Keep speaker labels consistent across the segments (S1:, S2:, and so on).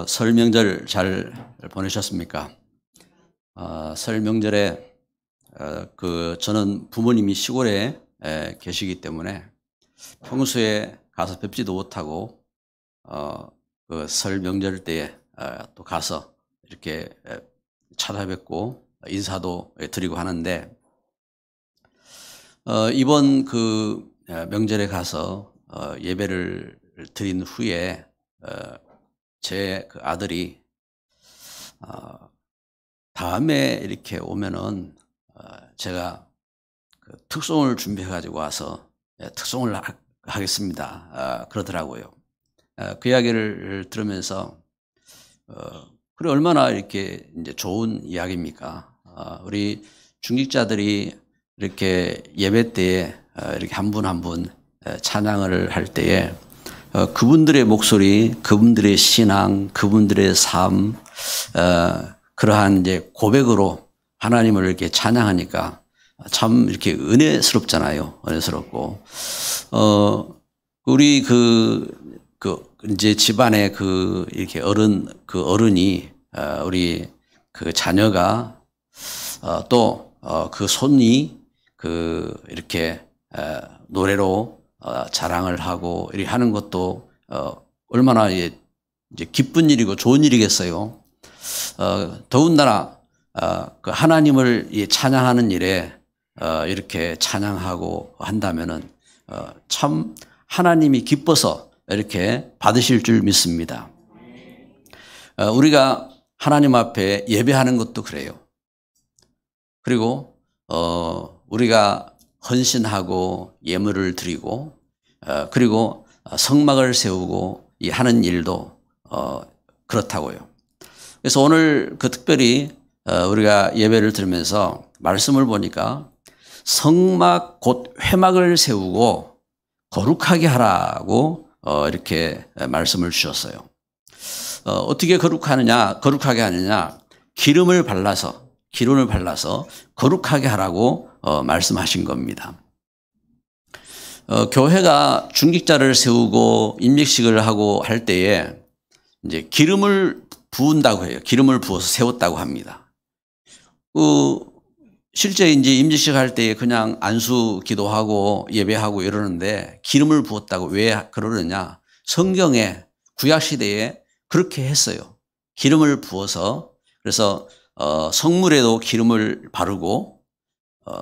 S1: 설 명절 잘 보내셨습니까? 설 명절에 저는 부모님이 시골에 계시기 때문에 평소에 가서 뵙지도 못하고 설 명절 때에 또 가서 이렇게 찾아뵙고 인사도 드리고 하는데 이번 명절에 가서 예배를 드린 후에 제 아들이 다음에 이렇게 오면은 제가 특송을 준비해 가지고 와서 특송을 하겠습니다. 그러더라고요. 그 이야기를 들으면서 그래 얼마나 이렇게 이제 좋은 이야기입니까? 우리 중직자들이 이렇게 예배 때에 이렇게 한 분 한 분 찬양을 할 때에 그분들의 목소리, 그분들의 신앙, 그분들의 삶, 그러한 이제 고백으로 하나님을 이렇게 찬양하니까 참 이렇게 은혜스럽잖아요. 은혜스럽고, 우리 이제 집안에 이렇게 어른이, 우리 자녀가, 또, 손이 이렇게, 노래로 자랑을 하고 이렇게 하는 것도 얼마나 이제 기쁜 일이고 좋은 일이겠어요. 더군다나 하나님을 찬양하는 일에 이렇게 찬양하고 한다면은 참 하나님이 기뻐서 이렇게 받으실 줄 믿습니다. 우리가 하나님 앞에 예배하는 것도 그래요. 그리고 우리가 헌신하고 예물을 드리고 그리고 성막을 세우고 하는 일도 그렇다고요. 그래서 오늘 특별히 우리가 예배를 들으면서 말씀을 보니까 성막 곧 회막을 세우고 거룩하게 하라고 이렇게 말씀을 주셨어요. 어떻게 거룩하게 하느냐? 기름을 발라서 거룩하게 하라고 말씀하신 겁니다. 교회가 중직자를 세우고 임직식을 하고 할 때에 이제 기름을 부은다고 해요. 기름을 부어서 세웠다고 합니다. 실제 이제 임직식 할 때에 그냥 안수 기도하고 예배하고 이러는데 기름을 부었다고 왜 그러느냐? 성경에 구약시대에 그렇게 했어요. 기름을 부어서 그래서 성물에도 기름을 바르고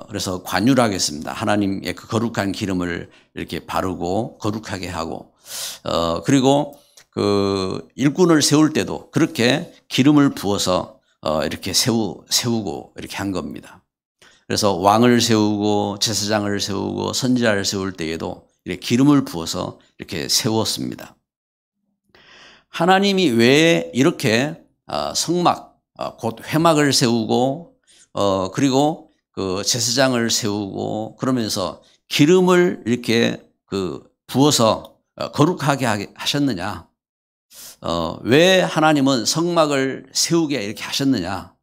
S1: 그래서 관유를 하겠습니다. 하나님의 거룩한 기름을 이렇게 바르고 거룩하게 하고 그리고 일꾼을 세울 때도 그렇게 기름을 부어서 이렇게 세우고 이렇게 한 겁니다. 그래서 왕을 세우고 제사장을 세우고 선지자를 세울 때에도 이렇게 기름을 부어서 이렇게 세웠습니다. 하나님이 왜 이렇게 성막 곧 회막을 세우고 그리고 제사장을 세우고 그러면서 기름을 이렇게 부어서 거룩하게 하셨느냐? 왜 하나님은 성막을 세우게 이렇게 하셨느냐?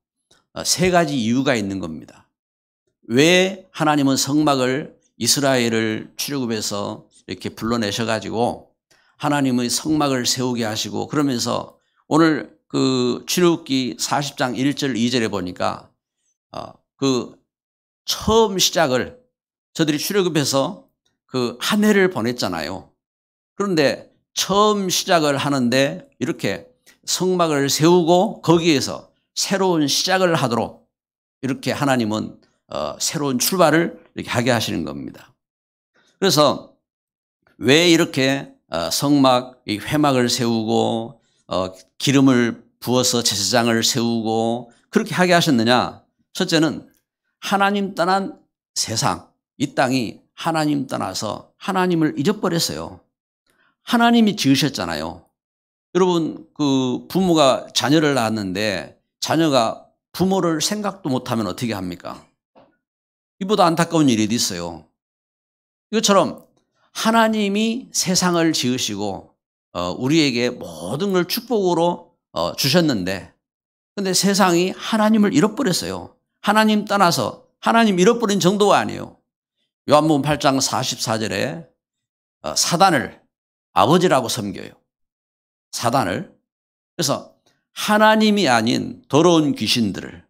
S1: 세 가지 이유가 있는 겁니다. 왜 하나님은 성막을 이스라엘을 출애굽해서 이렇게 불러내셔가지고 하나님의 성막을 세우게 하시고 그러면서 오늘 출애굽기 40장 1절 2절에 보니까 처음 시작을 저들이 출애굽해서 한 해를 보냈잖아요. 그런데 처음 시작을 하는데 이렇게 성막을 세우고 거기에서 새로운 시작을 하도록 이렇게 하나님은 새로운 출발을 이렇게 하게 하시는 겁니다. 그래서 왜 이렇게 성막, 회막을 세우고 기름을 부어서 제사장을 세우고 그렇게 하게 하셨느냐? 첫째는 하나님 떠난 세상, 이 땅이 하나님 떠나서 하나님을 잊어버렸어요. 하나님이 지으셨잖아요. 여러분, 부모가 자녀를 낳았는데 자녀가 부모를 생각도 못하면 어떻게 합니까? 이보다 안타까운 일이 어디 있어요? 이것처럼 하나님이 세상을 지으시고 우리에게 모든 걸 축복으로 주셨는데 근데 세상이 하나님을 잃어버렸어요. 하나님 떠나서 하나님 잃어버린 정도가 아니에요. 요한복음 8장 44절에 사단을 아버지라고 섬겨요. 사단을. 그래서 하나님이 아닌 더러운 귀신들을,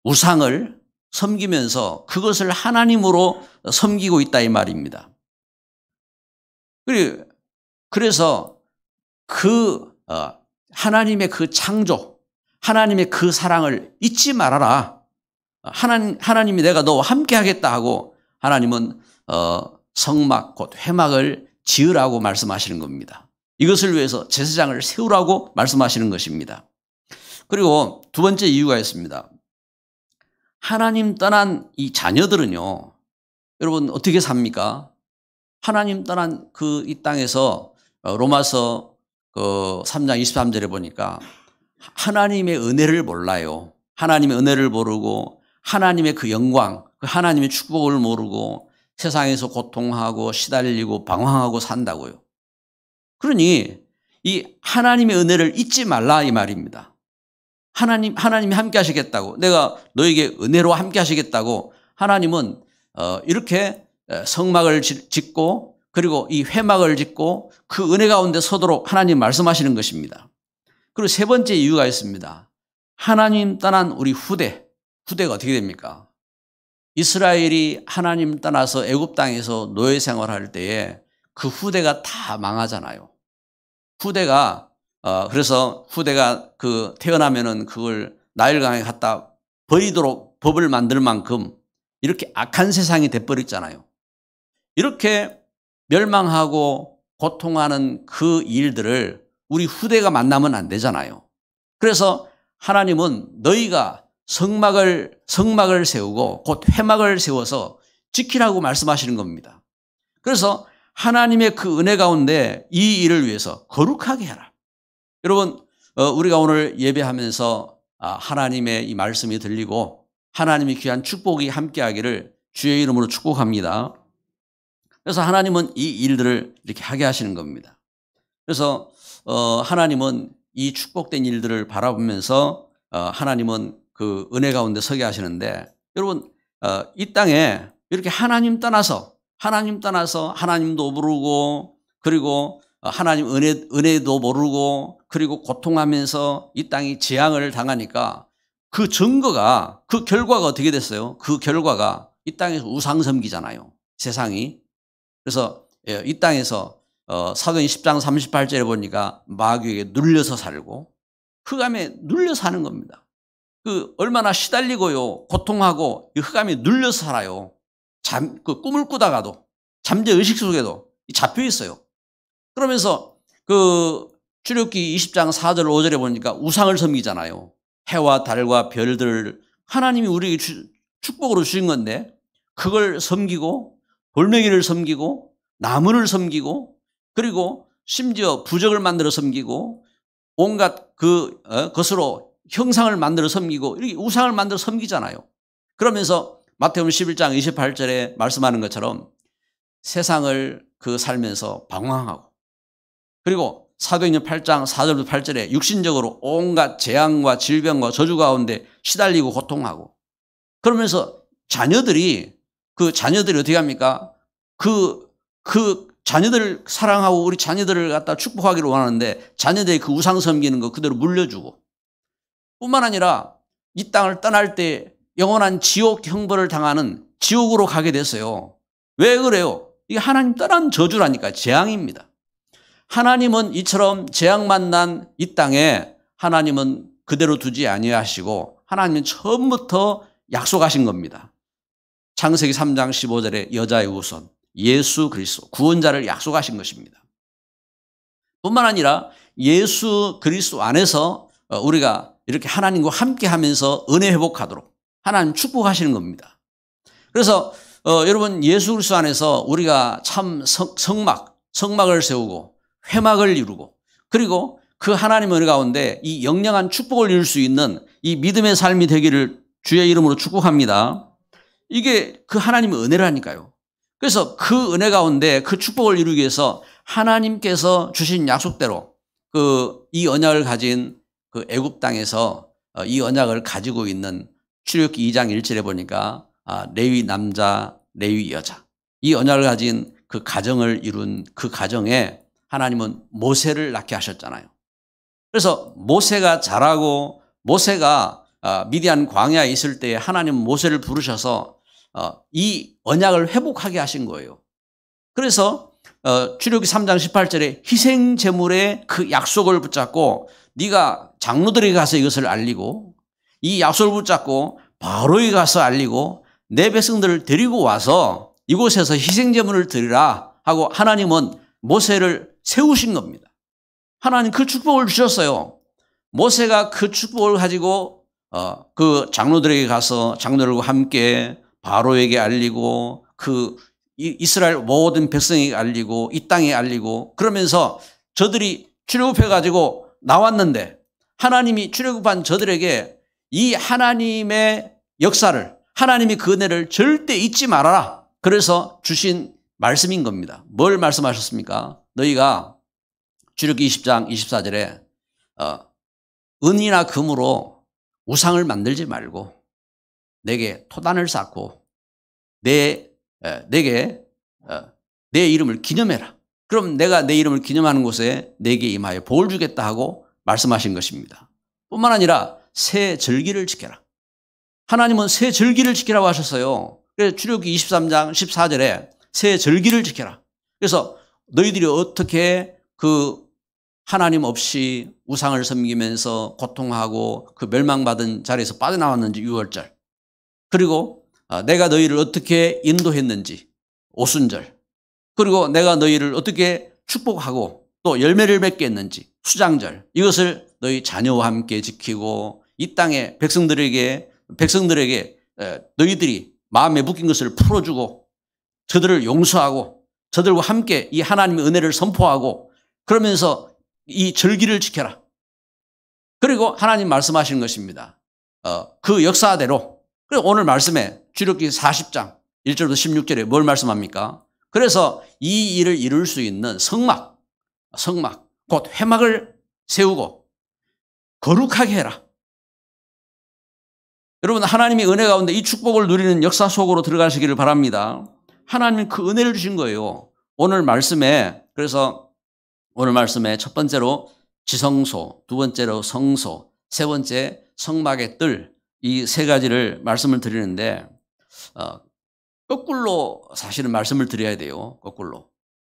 S1: 우상을 섬기면서 그것을 하나님으로 섬기고 있다 이 말입니다. 그래서 하나님의 그 창조, 하나님의 그 사랑을 잊지 말아라. 하나님이 내가 너와 함께 하겠다 하고 하나님은 성막 곧 회막을 지으라고 말씀하시는 겁니다. 이것을 위해서 제사장을 세우라고 말씀하시는 것입니다. 그리고 두 번째 이유가 있습니다. 하나님 떠난 이 자녀들은요, 여러분 어떻게 삽니까? 하나님 떠난 이 땅에서 로마서 3장 23절에 보니까 하나님의 은혜를 몰라요. 하나님의 은혜를 모르고 하나님의 그 영광, 그 하나님의 축복을 모르고 세상에서 고통하고 시달리고 방황하고 산다고요. 그러니 이 하나님의 은혜를 잊지 말라 이 말입니다. 하나님이 함께 하시겠다고, 내가 너에게 은혜로 함께 하시겠다고 하나님은 이렇게 성막을 짓고 그리고 이 회막을 짓고 그 은혜 가운데 서도록 하나님 말씀하시는 것입니다. 그리고 세 번째 이유가 있습니다. 하나님 떠난 우리 후대가 어떻게 됩니까? 이스라엘이 하나님 떠나서 애굽 땅에서 노예 생활할 때에 그 후대가 다 망하잖아요. 그래서 후대가 태어나면은 그걸 나일강에 갖다 버리도록 법을 만들 만큼 이렇게 악한 세상이 돼버렸잖아요. 이렇게 멸망하고 고통하는 그 일들을 우리 후대가 만나면 안 되잖아요. 그래서 하나님은 너희가 성막을 세우고 곧 회막을 세워서 지키라고 말씀하시는 겁니다. 그래서 하나님의 그 은혜 가운데 이 일을 위해서 거룩하게 해라. 여러분, 우리가 오늘 예배하면서 하나님의 이 말씀이 들리고 하나님의 귀한 축복이 함께하기를 주의 이름으로 축복합니다. 그래서 하나님은 이 일들을 이렇게 하게 하시는 겁니다. 그래서 하나님은 이 축복된 일들을 바라보면서 하나님은 그 은혜 가운데 서게 하시는데, 여러분 이 땅에 이렇게 하나님 떠나서 하나님도 모르고 그리고 하나님 은혜도 모르고 그리고 고통하면서 이 땅이 재앙을 당하니까 그 결과가 어떻게 됐어요? 그 결과가 이 땅에서 우상 섬기잖아요, 세상이. 그래서 이 땅에서 사도행 10장 38절에 보니까 마귀에게 눌려서 살고 흑암에 눌려 사는 겁니다. 얼마나 시달리고요, 고통하고 이 흑암에 눌려서 살아요. 꿈을 꾸다가도 잠재의식 속에도 잡혀 있어요. 그러면서 출애굽기 20장 4절 5절에 보니까 우상을 섬기잖아요. 해와 달과 별들을 하나님이 우리에게 축복으로 주신 건데 그걸 섬기고 돌멩이를 섬기고 나무를 섬기고 그리고 심지어 부적을 만들어 섬기고 온갖 것으로 형상을 만들어 섬기고 이렇게 우상을 만들어 섬기잖아요. 그러면서 마태복음 11장 28절에 말씀하는 것처럼 세상을 살면서 방황하고 그리고 사도행전 8장 4절부터 8절에 육신적으로 온갖 재앙과 질병과 저주 가운데 시달리고 고통하고 그러면서 자녀들이 어떻게 합니까? 자녀들을 사랑하고 우리 자녀들을 갖다 축복하기를 원하는데 자녀들이 그 우상 섬기는 거 그대로 물려주고 뿐만 아니라 이 땅을 떠날 때 영원한 지옥 형벌을 당하는 지옥으로 가게 됐어요. 왜 그래요? 이게 하나님 떠난 저주라니까, 재앙입니다. 하나님은 이처럼 재앙 만난 이 땅에 하나님은 그대로 두지 아니하시고 하나님은 처음부터 약속하신 겁니다. 창세기 3장 15절에 여자의 우선 예수 그리스도 구원자를 약속하신 것입니다. 뿐만 아니라 예수 그리스도 안에서 우리가 이렇게 하나님과 함께 하면서 은혜 회복하도록 하나님 축복하시는 겁니다. 그래서 여러분 예수 그리스도 안에서 우리가 참 성막을 세우고 회막을 이루고 그리고 그 하나님의 은혜 가운데 이 영영한 축복을 이룰 수 있는 이 믿음의 삶이 되기를 주의 이름으로 축복합니다. 이게 그 하나님의 은혜라니까요. 그래서 그 은혜 가운데 그 축복을 이루기 위해서 하나님께서 주신 약속대로 이 언약을 가진 애굽 땅에서 이 언약을 가지고 있는 출애굽기 2장 1절에 보니까 레위 남자, 레위 여자 이 언약을 가진 그 가정을 이룬 그 가정에 하나님은 모세를 낳게 하셨잖아요. 그래서 모세가 자라고 모세가 미디안 광야에 있을 때에 하나님은 모세를 부르셔서 이 언약을 회복하게 하신 거예요. 그래서 출애굽기 3장 18절에 희생 제물의 그 약속을 붙잡고 네가 장로들에게 가서 이것을 알리고 이 약속을 붙잡고 바로에게 가서 알리고 내 백성들을 데리고 와서 이곳에서 희생 제물을 드리라 하고 하나님은 모세를 세우신 겁니다. 하나님 그 축복을 주셨어요. 모세가 그 축복을 가지고 그 장로들에게 가서 장로들과 함께 바로에게 알리고 그 이스라엘 모든 백성에게 알리고 이 땅에 알리고 그러면서 저들이 출애굽해 가지고 나왔는데 하나님이 출애굽한 저들에게 이 하나님의 역사를 하나님이 그 은혜를 절대 잊지 말아라. 그래서 주신 말씀인 겁니다. 뭘 말씀하셨습니까? 너희가 출애굽기 20장 24절에 은이나 금으로 우상을 만들지 말고 내게 토단을 쌓고 내게 내 이름을 기념해라. 그럼 내가 내 이름을 기념하는 곳에 내게 임하여 복을 주겠다 하고 말씀하신 것입니다. 뿐만 아니라 새 절기를 지켜라. 하나님은 새 절기를 지키라고 하셨어요. 그래서 출애굽기 23장 14절에 새 절기를 지켜라. 그래서 너희들이 어떻게 그 하나님 없이 우상을 섬기면서 고통하고 그 멸망받은 자리에서 빠져나왔는지 6월절. 그리고 내가 너희를 어떻게 인도했는지 오순절. 그리고 내가 너희를 어떻게 축복하고 또 열매를 맺게 했는지 수장절. 이것을 너희 자녀와 함께 지키고 이 땅의 백성들에게 너희들이 마음에 묶인 것을 풀어주고 저들을 용서하고 저들과 함께 이 하나님의 은혜를 선포하고 그러면서 이 절기를 지켜라. 그리고 하나님 말씀하시는 것입니다. 그 역사대로. 그리고 오늘 말씀에 출애굽기 40장 1절부터 16절에 뭘 말씀합니까? 그래서 이 일을 이룰 수 있는 성막 곧 회막을 세우고 거룩하게 해라. 여러분 하나님의 은혜 가운데 이 축복을 누리는 역사 속으로 들어가시기를 바랍니다. 하나님은 그 은혜를 주신 거예요. 오늘 말씀에 그래서 오늘 말씀에 첫 번째로 지성소, 두 번째로 성소, 세 번째 성막의 뜰 이 세 가지를 말씀을 드리는데 거꾸로 사실은 말씀을 드려야 돼요. 거꾸로.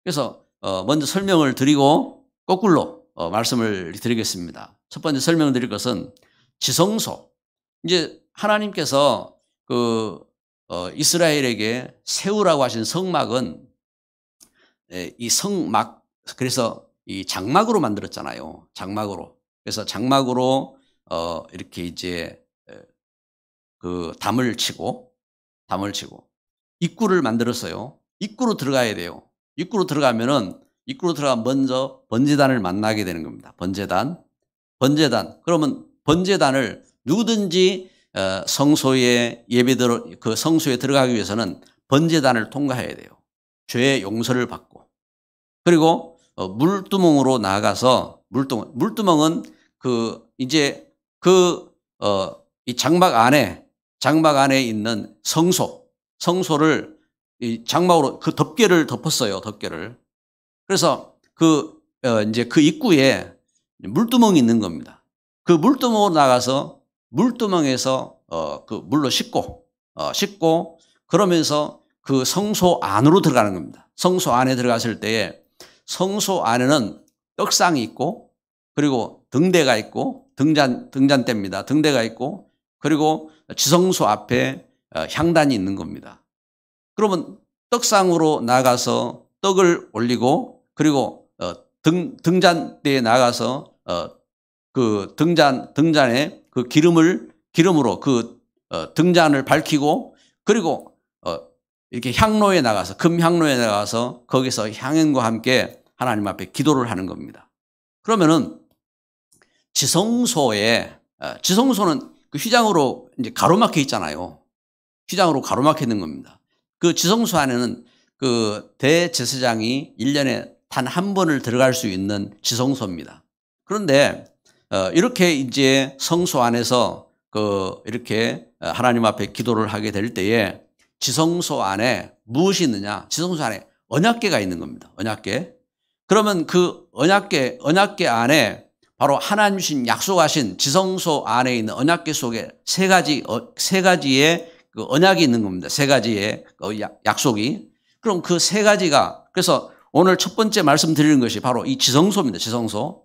S1: 그래서 먼저 설명을 드리고 거꾸로 말씀을 드리겠습니다. 첫 번째 설명을 드릴 것은 지성소. 이제 하나님께서 이스라엘에게 세우라고 하신 성막은 이 성막 그래서 이 장막으로 만들었잖아요. 장막으로. 그래서 장막으로 이렇게 이제 그 담을 치고 입구를 만들었어요. 입구로 들어가야 돼요. 입구로 들어가면 먼저 번제단을 만나게 되는 겁니다. 번제단. 그러면 번제단을 누구든지 성소에 그 성소에 들어가기 위해서는 번제단을 통과해야 돼요. 죄의 용서를 받고. 그리고 물두멍으로 나아가서 물두멍은 이 장막 안에 있는 성소를 이 장막으로 그 덮개를 덮었어요. 덮개를. 그래서 그 입구에 물두멍이 있는 겁니다. 그 물두멍으로 나가서 물두멍에서 그 물로 씻고 그러면서 그 성소 안으로 들어가는 겁니다. 성소 안에 들어갔을 때에 성소 안에는 떡상이 있고 그리고 등대가 있고 등잔대입니다. 등대가 있고 그리고 지성소 앞에 향단이 있는 겁니다. 그러면 떡상으로 나가서 떡을 올리고 그리고 등잔대에 나가서 그 등잔에 그 기름으로 그 등잔을 밝히고 그리고 이렇게 향로에 나가서 금향로에 나가서 거기서 향연과 함께 하나님 앞에 기도를 하는 겁니다. 그러면은 지성소는 그 휘장으로 이제 가로막혀 있잖아요. 휘장으로 가로막혀 있는 겁니다. 그 지성소 안에는 그 대제사장이 1년에 단 한 번을 들어갈 수 있는 지성소입니다. 그런데 이렇게 이제 성소 안에서 이렇게 하나님 앞에 기도를 하게 될 때에 지성소 안에 무엇이 있느냐? 지성소 안에 언약궤가 있는 겁니다. 언약궤. 그러면 그 언약궤 안에 바로 하나님 주신 약속하신 지성소 안에 있는 언약궤 속에 세 가지의 그 언약이 있는 겁니다. 세 가지의 약속이. 그럼 그 세 가지가, 그래서 오늘 첫 번째 말씀드리는 것이 바로 이 지성소입니다. 지성소.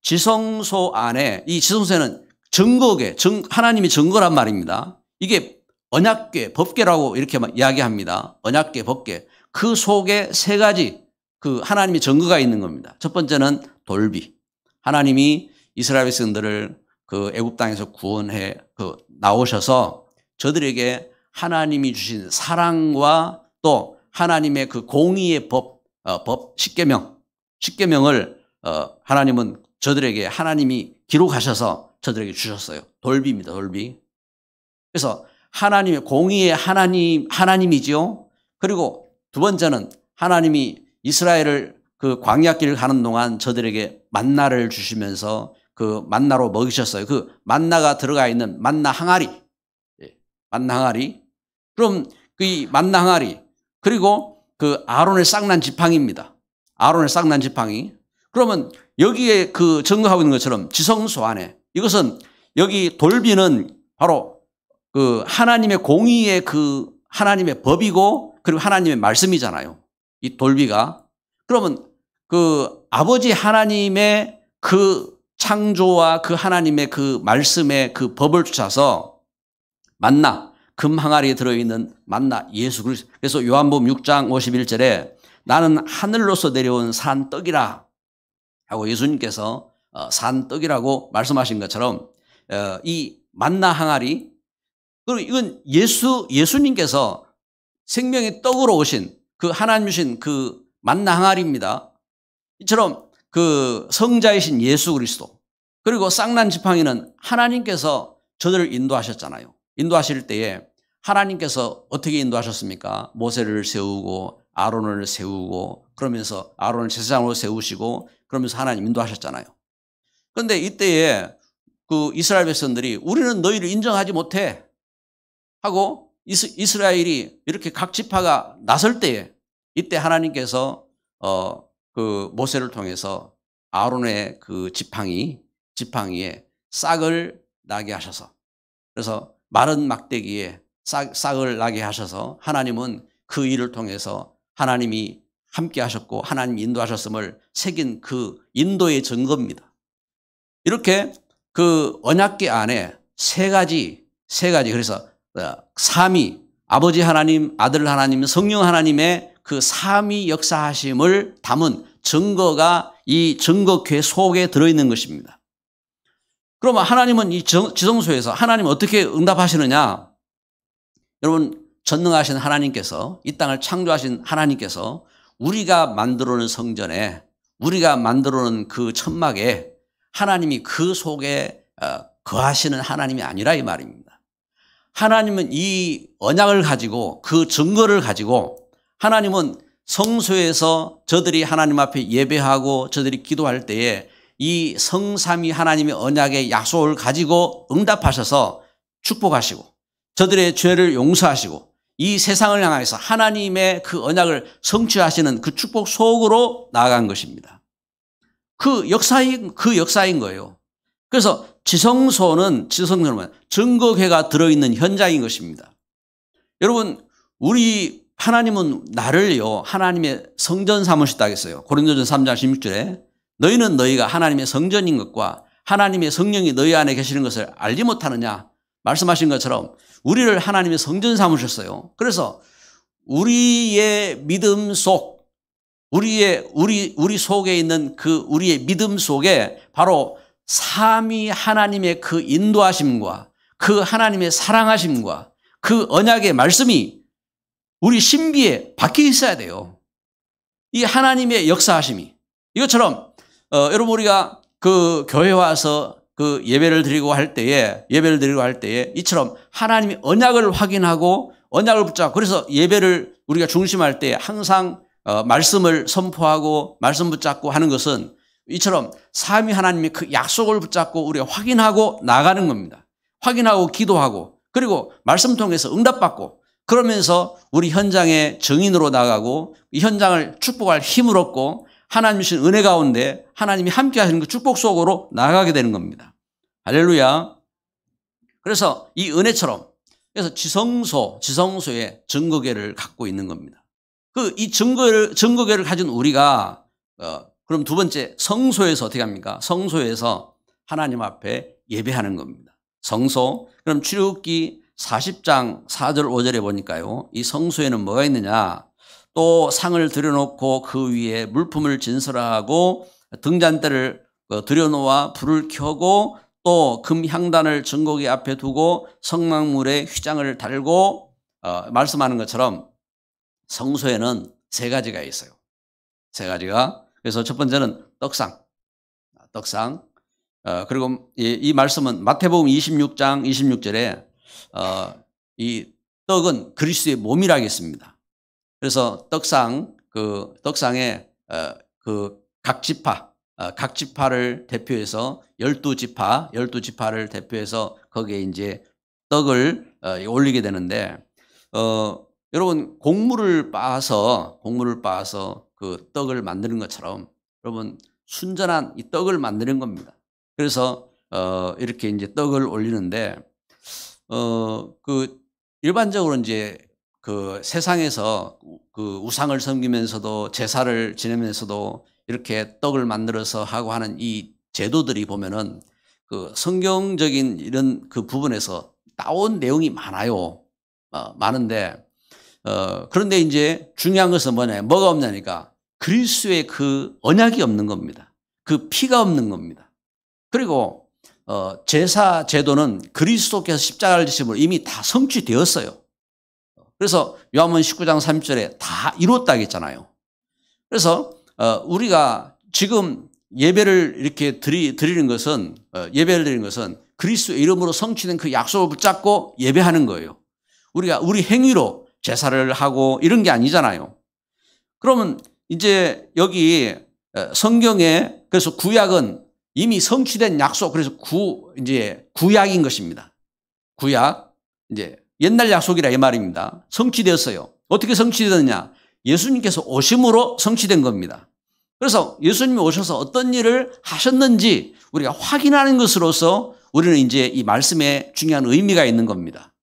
S1: 지성소 안에, 이 지성소에는 증거궤, 하나님이 증거란 말입니다. 이게 언약궤, 법궤라고 이렇게 이야기합니다. 언약궤, 법궤. 그 속에 세 가지 그 하나님의 증거가 있는 겁니다. 첫 번째는 돌비. 하나님이 이스라엘 백성들을 그 애굽 땅에서 구원해 나오셔서 저들에게 하나님이 주신 사랑과 또 하나님의 그 공의의 법 십계명을 하나님은 저들에게 하나님이 기록하셔서 저들에게 주셨어요. 돌비입니다. 돌비. 그래서 하나님의 공의의 하나님이지요. 그리고 두 번째는 하나님이 이스라엘을 그 광야길을 가는 동안 저들에게 만나를 주시면서 그 만나로 먹이셨어요. 그 만나가 들어가 있는 만나 항아리. 만나 항아리. 그럼 그 만나 항아리. 그리고 그 아론의 쌍난 지팡이입니다. 아론의 쌍난 지팡이. 그러면 여기에 그 증거하고 있는 것처럼 지성소 안에 이것은 여기 돌비는 바로 그 하나님의 공의의 그 하나님의 법이고 그리고 하나님의 말씀이잖아요. 이 돌비가. 그러면 그 아버지 하나님의 그 창조와 그 하나님의 그 말씀의 그 법을 쫓아서 만나, 금 항아리에 들어있는 만나 예수 그리스도. 그래서 요한복음 6장 51절에 나는 하늘로서 내려온 산 떡이라 하고 예수님께서 산 떡이라고 말씀하신 것처럼 이 만나 항아리, 그리고 이건 예수님께서 생명의 떡으로 오신 그 하나님 주신 그 만나 항아리입니다. 이처럼 그 성자이신 예수 그리스도, 그리고 쌍난 지팡이는 하나님께서 저들을 인도하셨잖아요. 인도하실 때에 하나님께서 어떻게 인도하셨습니까? 모세를 세우고 아론을 세우고 그러면서 아론을 제사장으로 세우시고 그러면서 하나님 인도하셨잖아요. 그런데 이때에 그 이스라엘 백성들이 우리는 너희를 인정하지 못해 하고 이스라엘이 이렇게 각 지파가 나설 때에 이때 하나님께서 그 모세를 통해서 아론의 그 지팡이에 싹을 나게 하셔서, 그래서 마른 막대기에 싹을 나게 하셔서 하나님은 그 일을 통해서 하나님이 함께 하셨고 하나님이 인도하셨음을 새긴 그 인도의 증거입니다. 이렇게 그 언약궤 안에 세 가지 그래서 삼위, 아버지 하나님, 아들 하나님, 성령 하나님의 그 삼위 역사하심을 담은 증거가 이 증거궤 속에 들어있는 것입니다. 그러면 하나님은 이 지성소에서 하나님은 어떻게 응답하시느냐? 여러분, 전능하신 하나님께서, 이 땅을 창조하신 하나님께서 우리가 만들어 놓은 성전에, 우리가 만들어 놓은 그 천막에 하나님이 그 속에 거하시는 하나님이 아니라 이 말입니다. 하나님은 이 언약을 가지고 그 증거를 가지고 하나님은 성소에서 저들이 하나님 앞에 예배하고 저들이 기도할 때에 이 성삼위 하나님의 언약의 약속을 가지고 응답하셔서 축복하시고 저들의 죄를 용서하시고 이 세상을 향해서 하나님의 그 언약을 성취하시는 그 축복 속으로 나아간 것입니다. 그 역사인 거예요. 그래서 지성소는 증거궤가 들어있는 현장인 것입니다. 여러분, 우리 하나님은 나를요 하나님의 성전 삼으셨다 했어요. 고린도전서 3장 16절에 너희는 너희가 하나님의 성전인 것과 하나님의 성령이 너희 안에 계시는 것을 알지 못하느냐 말씀하신 것처럼 우리를 하나님의 성전 삼으셨어요. 그래서 우리의 믿음 속, 우리 속에 있는 그 우리의 믿음 속에 바로 삼위 하나님의 그 인도하심과 그 하나님의 사랑하심과 그 언약의 말씀이 우리 신비에 박혀 있어야 돼요. 이 하나님의 역사하심이. 이것처럼 여러분 우리가 그 교회 와서 그 예배를 드리고 할 때에 이처럼 하나님의 언약을 확인하고 언약을 붙잡고, 그래서 예배를 우리가 중심할 때 항상 말씀을 선포하고 말씀 붙잡고 하는 것은 이처럼 삼위 하나님의 그 약속을 붙잡고 우리가 확인하고 나가는 겁니다. 확인하고 기도하고 그리고 말씀 통해서 응답받고 그러면서 우리 현장의 증인으로 나가고 이 현장을 축복할 힘을 얻고 하나님 주신 은혜 가운데 하나님이 함께 하시는 그 축복 속으로 나가게 되는 겁니다. 할렐루야. 그래서 이 은혜처럼 그래서 지성소의 증거궤를 갖고 있는 겁니다. 이 증거궤를 가진 우리가 그럼 두 번째 성소에서 어떻게 합니까? 성소에서 하나님 앞에 예배하는 겁니다. 성소. 그럼 출애굽기 40장 4절 5절에 보니까요. 이 성소에는 뭐가 있느냐? 또 상을 들여놓고 그 위에 물품을 진설하고 등잔대를 들여놓아 불을 켜고 또 금향단을 증거궤 앞에 두고 성막물에 휘장을 달고 말씀하는 것처럼 성소에는 세 가지가 있어요. 세 가지가. 그래서 첫 번째는 떡상. 그리고 이 말씀은 마태복음 26장 26절에 이 떡은 그리스도의 몸이라 하겠습니다. 그래서 떡상에 각 지파를 대표해서 12지파를 대표해서 거기에 이제 떡을 올리게 되는데 여러분 곡물을 빻아서 그 떡을 만드는 것처럼 여러분 순전한 이 떡을 만드는 겁니다. 그래서 이렇게 이제 떡을 올리는데 그 일반적으로 이제 그 세상에서 그 우상을 섬기면서도 제사를 지내면서도 이렇게 떡을 만들어서 하고 하는 이 제도들이 보면은 그 성경적인 이런 그 부분에서 따온 내용이 많아요. 많은데 그런데 이제 중요한 것은 뭐가 없냐니까 그리스도의 그 언약이 없는 겁니다. 그 피가 없는 겁니다. 그리고 제사 제도는 그리스도께서 십자가를 지심으로 이미 다 성취되었어요. 그래서 요한복음 19장 30절에 다 이뤘다 했잖아요. 그래서 우리가 지금 예배를 이렇게 드리는 것은 그리스도의 이름으로 성취된 그 약속을 붙잡고 예배하는 거예요. 우리가 우리 행위로 제사를 하고 이런 게 아니잖아요. 그러면 이제 여기 성경에 그래서 구약은 이미 성취된 약속, 그래서 이제 구약인 것입니다. 구약 이제 옛날 약속이라 이 말입니다. 성취되었어요. 어떻게 성취되느냐? 예수님께서 오심으로 성취된 겁니다. 그래서 예수님이 오셔서 어떤 일을 하셨는지 우리가 확인하는 것으로서 우리는 이제 이 말씀에 중요한 의미가 있는 겁니다.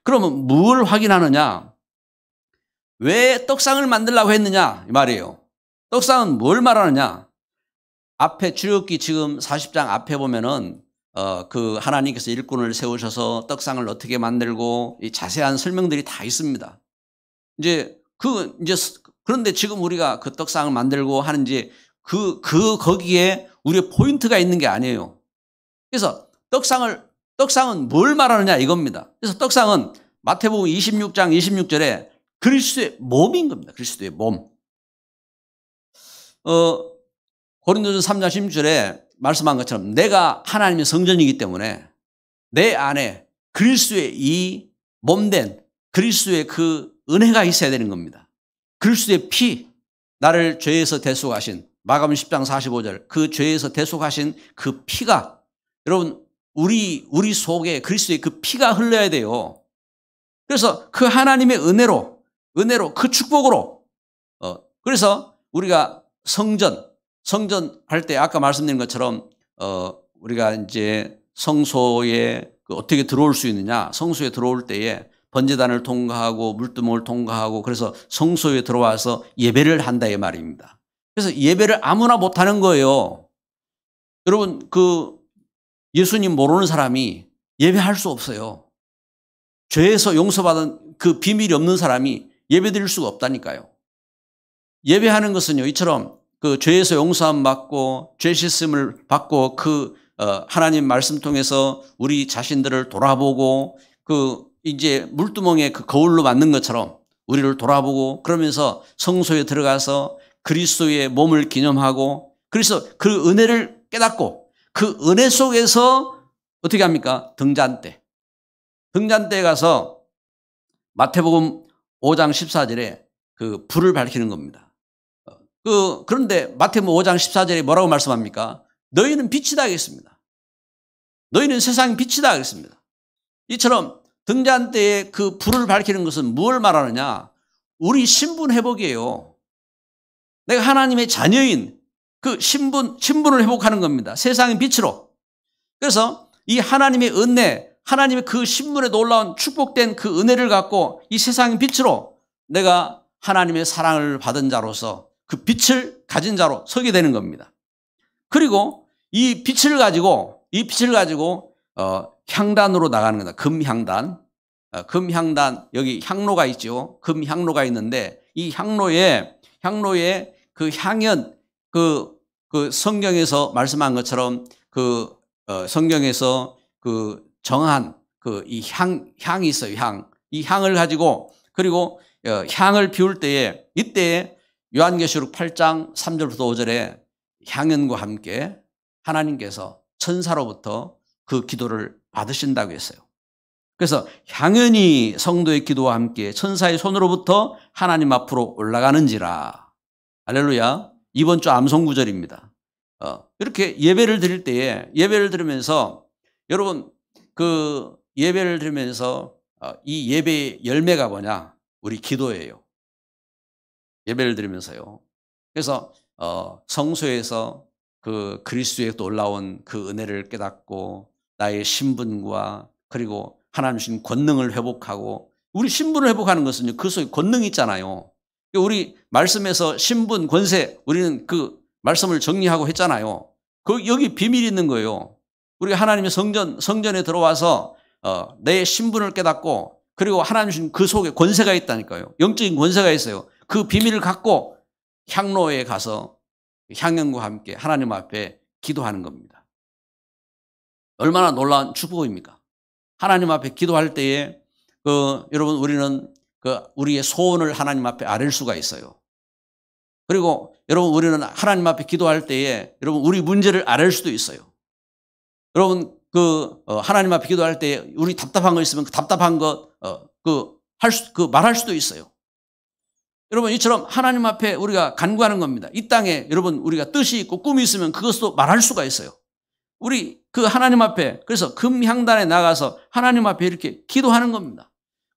S1: 그러면 뭘 확인하느냐? 왜 떡상을 만들려고 했느냐? 이 말이에요. 떡상은 뭘 말하느냐? 앞에 출애굽기 지금 40장 앞에 보면은 그 하나님께서 일꾼을 세우셔서 떡상을 어떻게 만들고 이 자세한 설명들이 다 있습니다. 그런데 지금 우리가 그 떡상을 만들고 하는지 거기에 우리의 포인트가 있는 게 아니에요. 그래서 떡상은 뭘 말하느냐 이겁니다. 그래서 떡상은 마태복음 26장 26절에 그리스도의 몸인 겁니다. 그리스도의 몸. 고린도전 3장 16절에 말씀한 것처럼 내가 하나님의 성전이기 때문에 내 안에 그리스도의 이 몸된 그리스도의 그 은혜가 있어야 되는 겁니다. 그리스도의 피, 나를 죄에서 대속하신 마가복음 10장 45절 그 죄에서 대속하신 그 피가 여러분 우리 속에 그리스도의 그 피가 흘러야 돼요. 그래서 그 하나님의 은혜로 그 축복으로 그래서 우리가 성전 할 때 아까 말씀드린 것처럼 우리가 이제 성소에 어떻게 들어올 수 있느냐? 성소에 들어올 때에 번제단을 통과하고 물두멍을 통과하고 그래서 성소에 들어와서 예배를 한다 이 말입니다. 그래서 예배를 아무나 못 하는 거예요. 여러분 그 예수님 모르는 사람이 예배할 수 없어요. 죄에서 용서받은 그 비밀이 없는 사람이 예배 드릴 수가 없다니까요. 예배하는 것은요 이처럼 그 죄에서 용서함 받고 죄 씻음을 받고 그 하나님 말씀 통해서 우리 자신들을 돌아보고 그 이제 물두멍에 그 거울로 만든 것처럼 우리를 돌아보고 그러면서 성소에 들어가서 그리스도의 몸을 기념하고 그래서 그 은혜를 깨닫고 그 은혜 속에서 어떻게 합니까? 등잔대에 가서 마태복음 5장 14절에 그 불을 밝히는 겁니다. 그런데 마태복음 5장 14절에 뭐라고 말씀합니까? 너희는 빛이다 하겠습니다. 너희는 세상의 빛이다 하겠습니다. 이처럼 등잔대에 그 불을 밝히는 것은 무엇을 말하느냐? 우리 신분 회복이에요. 내가 하나님의 자녀인 그 신분을 회복하는 겁니다. 세상의 빛으로. 그래서 이 하나님의 은혜, 하나님의 그 신분에 놀라운 축복된 그 은혜를 갖고 이 세상의 빛으로 내가 하나님의 사랑을 받은 자로서 그 빛을 가진 자로 서게 되는 겁니다. 그리고 이 빛을 가지고 향단으로 나가는 겁니다. 금향단, 여기 향로가 있죠. 금향로가 있는데 이 향로에 그 향연, 그 성경에서 말씀한 것처럼 성경에서 그 정한 이 향이 있어요. 이 향을 가지고, 그리고 향을 피울 때에, 이때에 요한계시록 8장 3절부터 5절에 향연과 함께 하나님께서 천사로부터 그 기도를 받으신다고 했어요. 그래서 향연이 성도의 기도와 함께 천사의 손으로부터 하나님 앞으로 올라가는지라. 할렐루야. 이번 주 암송 구절입니다. 이렇게 예배를 드릴 때에, 예배를 드리면서 여러분 그 예배를 드리면서 이 예배의 열매가 뭐냐? 우리 기도예요. 예배를 드리면서요. 그래서 성소에서 그 그리스도에 또 올라온 그 은혜를 깨닫고 나의 신분과 그리고 하나님 주신 권능을 회복하고, 우리 신분을 회복하는 것은 그 속에 권능이 있잖아요. 우리 말씀에서 신분, 권세, 우리는 그 말씀을 정리하고 했잖아요. 여기 비밀이 있는 거예요. 우리가 하나님의 성전에 들어와서 내 신분을 깨닫고, 그리고 하나님 주신 그 속에 권세가 있다니까요. 영적인 권세가 있어요. 그 비밀을 갖고 향로에 가서 향연과 함께 하나님 앞에 기도하는 겁니다. 얼마나 놀라운 축복입니까? 하나님 앞에 기도할 때에 여러분 우리는 우리의 소원을 하나님 앞에 아뢰 수가 있어요. 그리고 여러분 우리는 하나님 앞에 기도할 때에 여러분 우리 문제를 아뢰 수도 있어요. 여러분 하나님 앞에 기도할 때 우리 답답한 거 있으면 그 답답한 거 말할 수도 있어요. 여러분 이처럼 하나님 앞에 우리가 간구하는 겁니다. 이 땅에 여러분 우리가 뜻이 있고 꿈이 있으면 그것도 말할 수가 있어요. 우리 하나님 앞에, 그래서 금향단에 나가서 하나님 앞에 이렇게 기도하는 겁니다.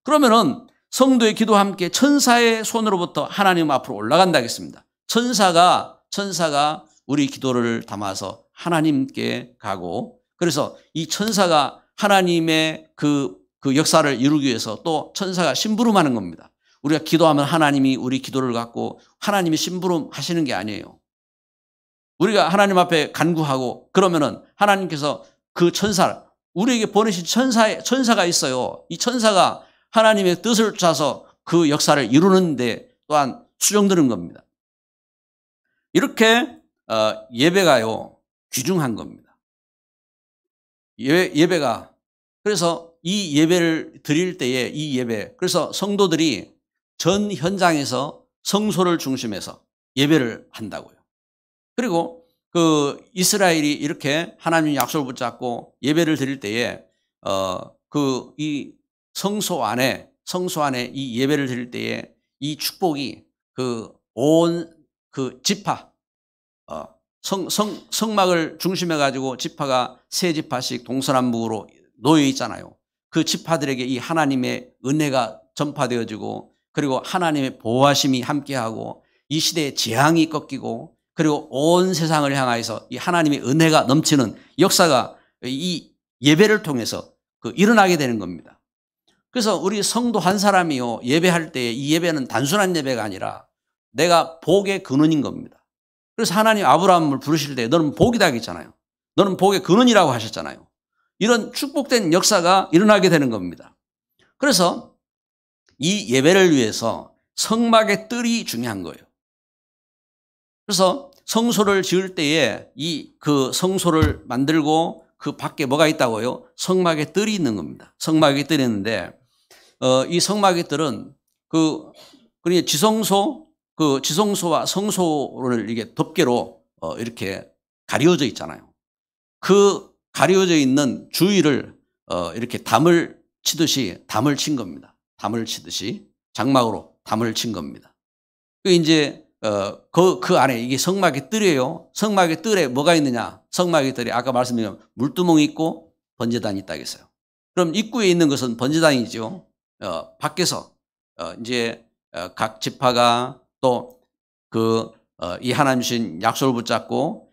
S1: 그러면은 성도의 기도와 함께 천사의 손으로부터 하나님 앞으로 올라간다 하겠습니다. 천사가 우리 기도를 담아서 하나님께 가고, 그래서 이 천사가 하나님의 그 역사를 이루기 위해서 또 천사가 심부름하는 겁니다. 우리가 기도하면 하나님이 우리 기도를 갖고 하나님이 심부름 하시는 게 아니에요. 우리가 하나님 앞에 간구하고 그러면은 하나님께서 그 우리에게 보내신 천사가 있어요. 이 천사가 하나님의 뜻을 짜서 그 역사를 이루는데 또한 수정되는 겁니다. 이렇게 예배가요 귀중한 겁니다. 예배가, 그래서 이 예배를 드릴 때에 그래서 성도들이 전 현장에서 성소를 중심해서 예배를 한다고요. 그리고 이스라엘이 이렇게 하나님의 약속을 붙잡고 예배를 드릴 때에 이 성소 안에 이 예배를 드릴 때에 이 축복이 온 지파, 성막을 중심해 가지고 지파가 세 지파씩 동서남북으로 놓여 있잖아요. 그 지파들에게 이 하나님의 은혜가 전파되어지고, 그리고 하나님의 보호하심이 함께하고, 이 시대의 재앙이 꺾이고, 그리고 온 세상을 향하여서 이 하나님의 은혜가 넘치는 역사가 이 예배를 통해서 일어나게 되는 겁니다. 그래서 우리 성도 한 사람이요 예배할 때 이 예배는 단순한 예배가 아니라 내가 복의 근원인 겁니다. 그래서 하나님 아브라함을 부르실 때 너는 복이다 했잖아요. 너는 복의 근원이라고 하셨잖아요. 이런 축복된 역사가 일어나게 되는 겁니다. 그래서 이 예배를 위해서 성막의 뜰이 중요한 거예요. 그래서 성소를 지을 때에 성소를 만들고 그 밖에 뭐가 있다고요? 성막의 뜰이 있는 겁니다. 성막의 뜰이 있는데 이 성막의 뜰은 그러니까 지성소와 성소를 이게 덮개로 이렇게 가려져 있잖아요. 그 가려져 있는 주위를 이렇게 담을 친 겁니다. 담을 치듯이 장막으로 담을 친 겁니다. 이제 그 안에 이게 성막의 뜰이에요. 성막의 뜰에 뭐가 있느냐? 성막의 뜰에 아까 말씀드린 물두멍이 있고 번제단이 있다고 했어요. 그럼 입구에 있는 것은 번제단이죠. 밖에서 이제 각 지파가 또 이 하나님 주신 약속을 붙잡고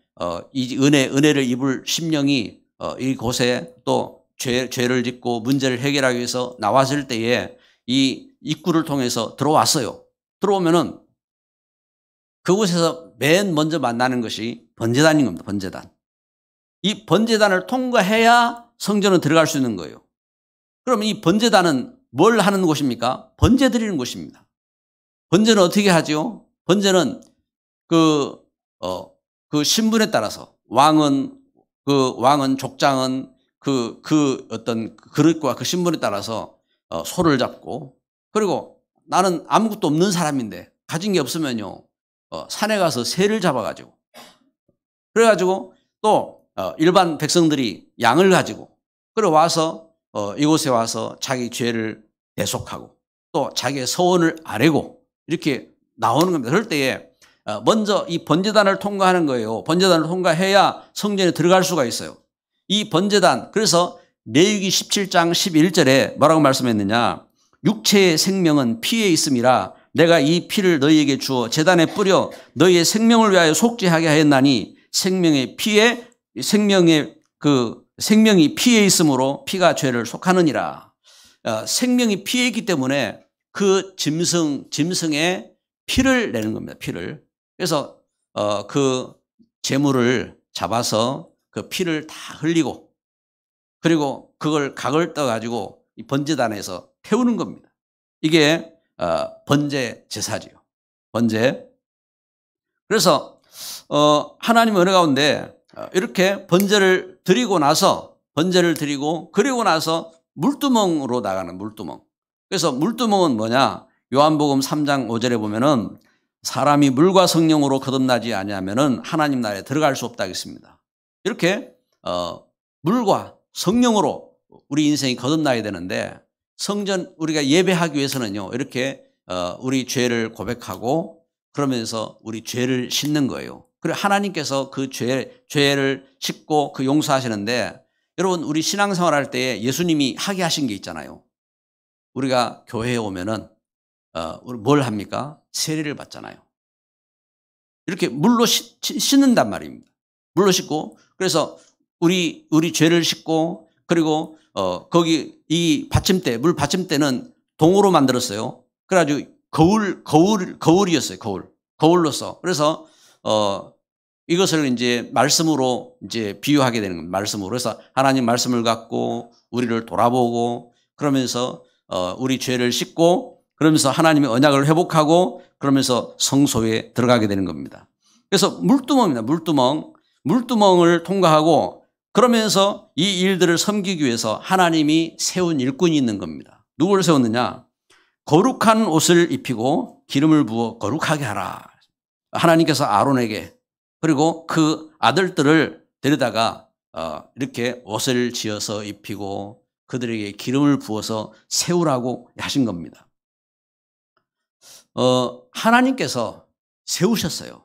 S1: 이 은혜를 입을 심령이 이곳에 또 죄를 짓고 문제를 해결하기 위해서 나왔을 때에 이 입구를 통해서 들어왔어요. 들어오면은 그곳에서 맨 먼저 만나는 것이 번제단인 겁니다. 번제단. 이 번제단을 통과해야 성전은 들어갈 수 있는 거예요. 그러면 이 번제단은 뭘 하는 곳입니까? 번제 드리는 곳입니다. 번제는 어떻게 하죠? 번제는 그 신분에 따라서 왕은 족장은 그 어떤 그릇과 그 신분에 따라서 소를 잡고, 그리고 나는 아무것도 없는 사람인데 가진 게 없으면요 산에 가서 새를 잡아가지고, 그래가지고 또 일반 백성들이 양을 가지고 그리고 와서 이곳에 와서 자기 죄를 대속하고 또 자기의 서원을 아뢰고 이렇게 나오는 겁니다. 그럴 때에 먼저 이 번제단을 통과하는 거예요. 번제단을 통과해야 성전에 들어갈 수가 있어요. 이 번제단, 그래서 레위기 17장 11절에 뭐라고 말씀했느냐? 육체의 생명은 피에 있음이라 내가 이 피를 너희에게 주어 제단에 뿌려 너희의 생명을 위하여 속죄하게 하였나니 생명이 피에 있으므로 피가 죄를 속하느니라. 생명이 피에 있기 때문에 그 짐승의 피를 내는 겁니다. 피를. 그래서 그 제물을 잡아서 그 피를 다 흘리고 그리고 그걸 각을 떠가지고 이 번제단에서 태우는 겁니다. 이게 번제 제사지요. 번제. 그래서 하나님 은혜 가운데 이렇게 번제를 드리고 그리고 나서 물두멍으로 나가는 물두멍. 그래서 물두멍은 뭐냐? 요한복음 3장 5절에 보면은 사람이 물과 성령으로 거듭나지 아니하면은 하나님 나라에 들어갈 수 없다 했습니다. 이렇게 물과 성령으로 우리 인생이 거듭나야 되는데, 성전 우리가 예배하기 위해서는요 이렇게 우리 죄를 고백하고 그러면서 우리 죄를 씻는 거예요. 그리고 하나님께서 그 죄를 씻고 그 용서하시는데, 여러분 우리 신앙생활 할 때 예수님이 하게 하신 게 있잖아요. 우리가 교회에 오면은 우리 뭘 합니까? 세례를 받잖아요. 이렇게 물로 씻는단 말입니다. 물로 씻고, 그래서 우리 죄를 씻고, 그리고 거기 이 받침대, 물 받침대는 동으로 만들었어요. 그래가지고 거울이었어요. 거울로서. 그래서 이것을 이제 말씀으로 이제 비유하게 되는 겁니다. 말씀으로. 그래서 하나님 말씀을 갖고 우리를 돌아보고 그러면서 우리 죄를 씻고 그러면서 하나님의 언약을 회복하고 그러면서 성소에 들어가게 되는 겁니다. 그래서 물두멍입니다. 물두멍을 통과하고 그러면서 이 일들을 섬기기 위해서 하나님이 세운 일꾼이 있는 겁니다. 누구를 세웠느냐? 거룩한 옷을 입히고 기름을 부어 거룩하게 하라. 하나님께서 아론에게, 그리고 그 아들들을 데려다가 이렇게 옷을 지어서 입히고 그들에게 기름을 부어서 세우라고 하신 겁니다. 하나님께서 세우셨어요.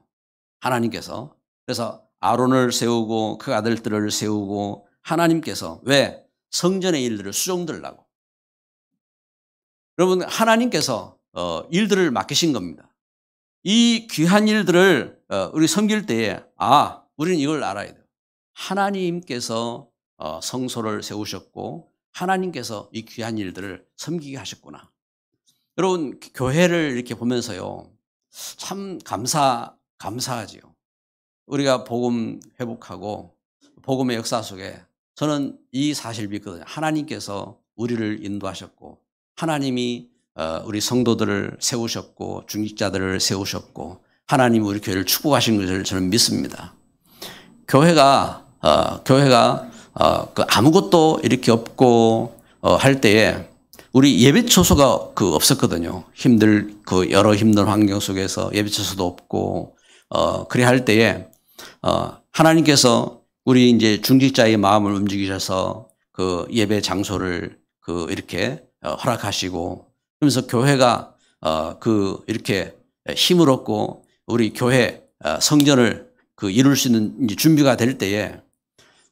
S1: 하나님께서. 그래서 아론을 세우고 그 아들들을 세우고, 하나님께서 왜? 성전의 일들을 수종들라고. 여러분 하나님께서 일들을 맡기신 겁니다. 이 귀한 일들을 우리 섬길 때에 우리는 이걸 알아야 돼요. 하나님께서 성소를 세우셨고 하나님께서 이 귀한 일들을 섬기게 하셨구나. 여러분 교회를 이렇게 보면서요 참 감사하지요. 우리가 복음 회복하고 복음의 역사 속에 저는 이 사실을 믿거든요. 하나님께서 우리를 인도하셨고 하나님이 우리 성도들을 세우셨고 중직자들을 세우셨고 하나님이 우리 교회를 축복하신 것을 저는 믿습니다. 교회가 아무것도 이렇게 없고 할 때에 우리 예배처소가 없었거든요. 여러 힘든 환경 속에서 예배처소도 없고 그래 할 때에 하나님께서 우리 이제 중직자의 마음을 움직이셔서 그 예배 장소를 이렇게 허락하시고 그러면서 교회가 이렇게 힘을 얻고 우리 교회 성전을 이룰 수 있는 이제 준비가 될 때에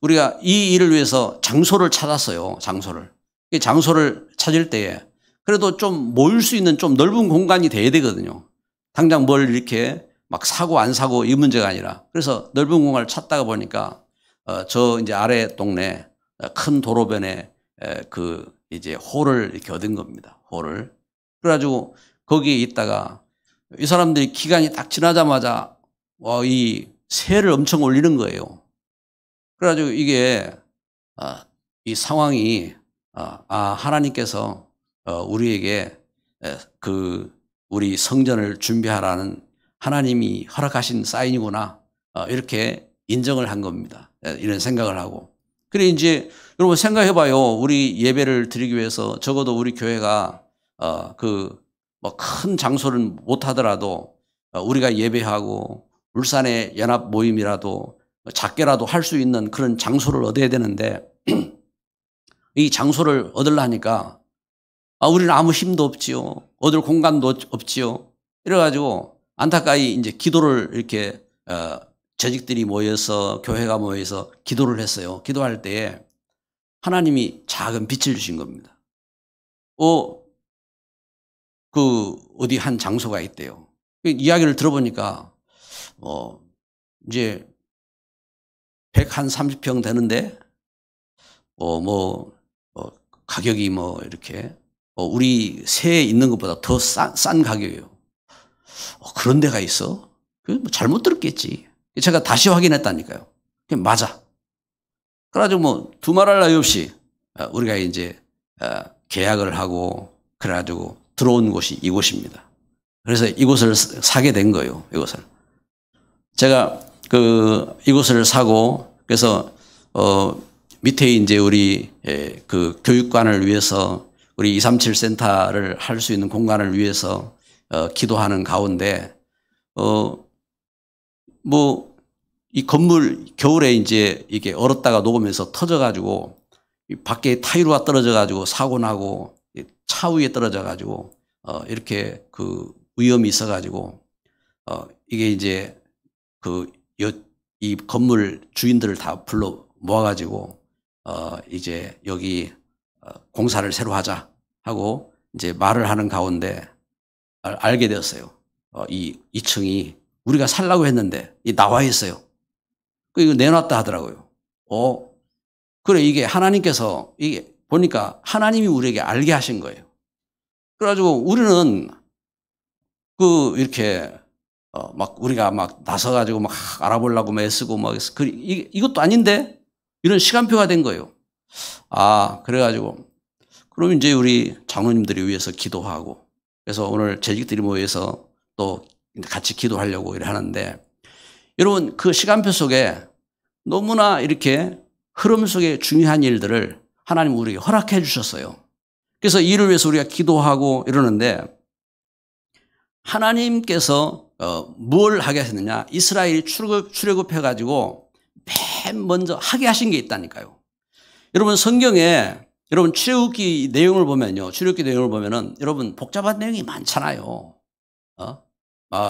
S1: 우리가 이 일을 위해서 장소를 찾았어요. 장소를 찾을 때에 그래도 좀 모일 수 있는 좀 넓은 공간이 돼야 되거든요. 당장 뭘 이렇게 막 사고 안 사고 이 문제가 아니라 그래서 넓은 공간을 찾다가 보니까 저 이제 아래 동네 큰 도로변에 그 이제 홀을 이렇게 얻은 겁니다. 홀을. 그래가지고 거기에 있다가 이 사람들이 기간이 딱 지나자마자 이 세를 엄청 올리는 거예요. 그래가지고 이게 이 상황이 하나님께서 우리에게 그 우리 성전을 준비하라는 하나님이 허락하신 사인이구나 이렇게 인정을 한 겁니다. 이런 생각을 하고. 그래 이제 여러분 생각해 봐요. 우리 예배를 드리기 위해서 적어도 우리 교회가 뭐 큰 장소를 못 하더라도 우리가 예배하고 울산의 연합 모임이라도 작게라도 할 수 있는 그런 장소를 얻어야 되는데 이 장소를 얻으려니까 우리는 아무 힘도 없지요. 얻을 공간도 없지요. 이래가지고 안타까이 이제 기도를 이렇게 재직들이 모여서 교회가 모여서 기도를 했어요. 기도할 때에 하나님이 작은 빛을 주신 겁니다. 어디 한 장소가 있대요. 이야기를 들어보니까 이제 130평 되는데 가격이 이렇게 우리 세에 있는 것보다 더 싼 가격이에요. 그런 데가 있어? 잘못 들었겠지. 제가 다시 확인했다니까요. 맞아. 그래가지고 두말할 나위 없이 우리가 이제 계약을 하고 그래가지고 들어온 곳이 이곳입니다. 그래서 이곳을 사게 된 거예요. 이곳을. 제가 이곳을 사고 그래서 밑에 이제 우리 그 교육관을 위해서 우리 237 센터를 할 수 있는 공간을 위해서 기도하는 가운데 이 건물 겨울에 이제 이게 얼었다가 녹으면서 터져가지고 밖에 타이루가 떨어져가지고 사고 나고 차 위에 떨어져가지고 이렇게 그 위험이 있어가지고 이게 이제 이 건물 주인들을 다 불러 모아가지고 이제 여기 공사를 새로 하자 하고 이제 말을 하는 가운데 알게 되었어요. 이 2층이 우리가 살라고 했는데 나와 있어요. 이거 내놨다 하더라고요. 그래 이게 하나님께서 이게 보니까 하나님이 우리에게 알게 하신 거예요. 그래가지고 우리는 이렇게 우리가 나서가지고 알아보려고 애쓰고 이것도 아닌데 이런 시간표가 된 거예요. 그래가지고 그럼 이제 우리 장로님들이 위해서 기도하고 그래서 오늘 재직들이 모여서 또 같이 기도하려고 이래 하는데 여러분 그 시간표 속에 너무나 이렇게 흐름 속에 중요한 일들을 하나님 우리에게 허락해 주셨어요. 그래서 이를 위해서 우리가 기도하고 이러는데 하나님께서 뭘 하게 하셨느냐 이스라엘이 출애굽해가지고 맨 먼저 하게 하신 게 있다니까요. 여러분 성경에 여러분 출애굽기 내용을 보면요. 출애굽기 내용을 보면은 여러분 복잡한 내용이 많잖아요.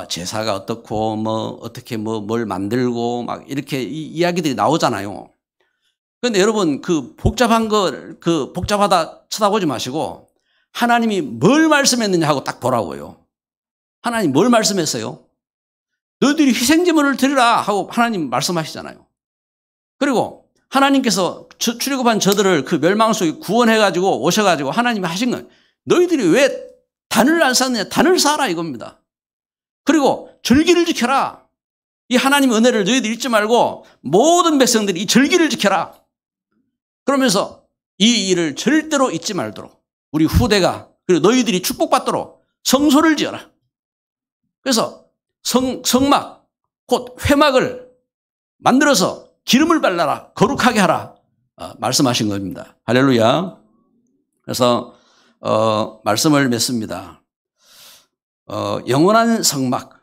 S1: 제사가 어떻고 어떻게 뭘 만들고 이렇게 이야기들이 나오잖아요. 그런데 여러분 복잡하다 쳐다보지 마시고 하나님이 뭘 말씀했느냐 하고 딱 보라고요. 하나님 뭘 말씀했어요? 너희들이 희생제물을 드리라 하고 하나님 말씀하시잖아요. 그리고 하나님께서 출애굽한 저들을 그 멸망 속에 구원해가지고 오셔가지고 하나님이 하신 건 너희들이 왜 단을 안 쌓느냐 단을 쌓아라 이겁니다. 그리고 절기를 지켜라. 이 하나님의 은혜를 너희들 잊지 말고 모든 백성들이 이 절기를 지켜라. 그러면서 이 일을 절대로 잊지 말도록 우리 후대가 그리고 너희들이 축복받도록 성소를 지어라. 그래서 성막 곧 회막을 만들어서 기름을 발라라. 거룩하게 하라. 말씀하신 겁니다. 할렐루야. 그래서 말씀을 맺습니다. 영원한 성막